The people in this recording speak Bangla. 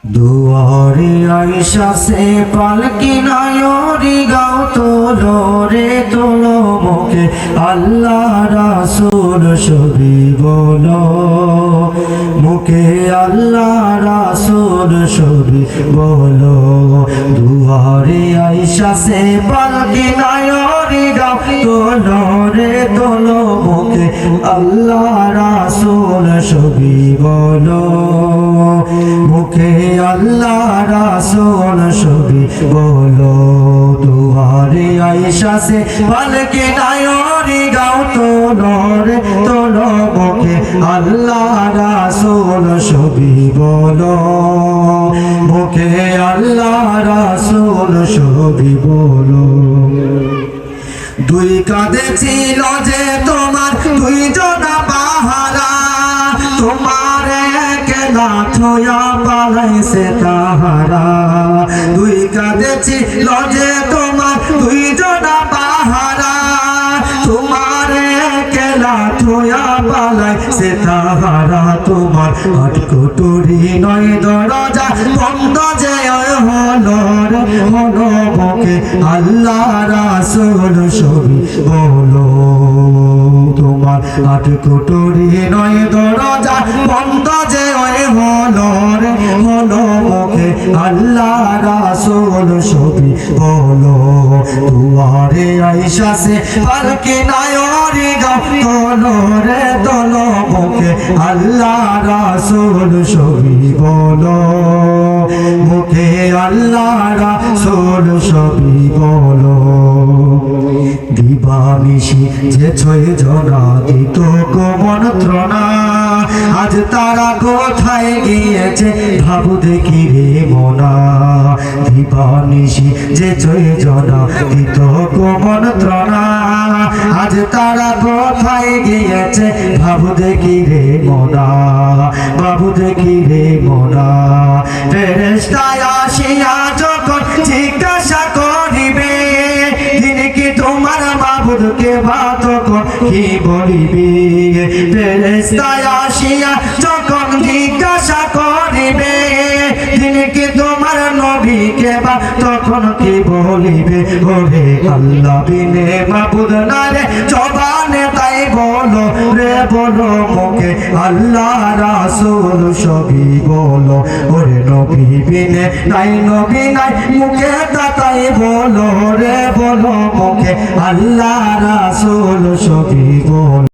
दुआरे आयशा से पालकी नायोरी गाओ तोलो रे तोलो मुखे अल्लाह रसूल छवि बोलो मुखे अल्लाह रसूल छवि बोलो दुआरे आयशा से पालकी नायोरी गाओ तोलो रे तोलो मुखे अल्लाह रसूल छवि बोलो मुखे अल्लाह रसूल छवि बोलो दुआरे आयशा से पालकी नायोरी गाओ तोलो रे तोलो मुखे अल्लाह रसूल छवि बोलो मुखे अल्लाह रसूल छवि बोलो दुई काঁধে ছিল যে তোমার দুইজনা পাহারা তোমার একলা থয়া পালাইছে তাহারা দুই কাঁধে ছিল যে তোমার দুইজনা পাহারা তোমার একলা থয়া পালাইছে তাহারা তোমার আটকুটুরি নয় দরজা বন্ধ যে হলো রে হলো মুখে আল্লাহ রাসূল ছবি বলো তোমার আটকুটুরি নয় দরজা বন্ধ যে হলো রে হলো মুখে আল্লাহ রাসূল ছবি বলো দুয়ারে আয়শা সে পালকি নায়োরি গাও তোলো রে তোলো মুখে আল্লাহ রাসূল ছবি বলো মুখে আল্লাহ রাসূল ছবি বলো দিবানিশি যে ছয় জনা দিত মন্ত্রণা আজ তারা কোথায় গিয়েছে ভাবু দেখি রে মনা দিবানিশি যে ছয় জনা দিত মন্ত্রণা আজ তারা কোথায় গিয়েছে ভাবু দেখি রে মনা বাবু দেখি রে মনা ফেরেশতা আসিয়া যখন জিজ্ঞাসা করিবে তিনি কি তোমার মাবুদকে ভাত কি বলিবে ফেরেশতা আসিয়া যখন জিজ্ঞাসা করিবে তিনি কি তোমার নবীকে বা তখন কি বলিবে ওরে আল্লাহ বিনে মাবুদ না রে জবানে তাই বলো রে বলো মুখে আল্লাহ রাসূল ছবি বলো ওরে নবী বিনে নাই নবী নাই মুখে তাই বলো রে বলো মুখে আল্লাহ রাসূল ছবি বলো।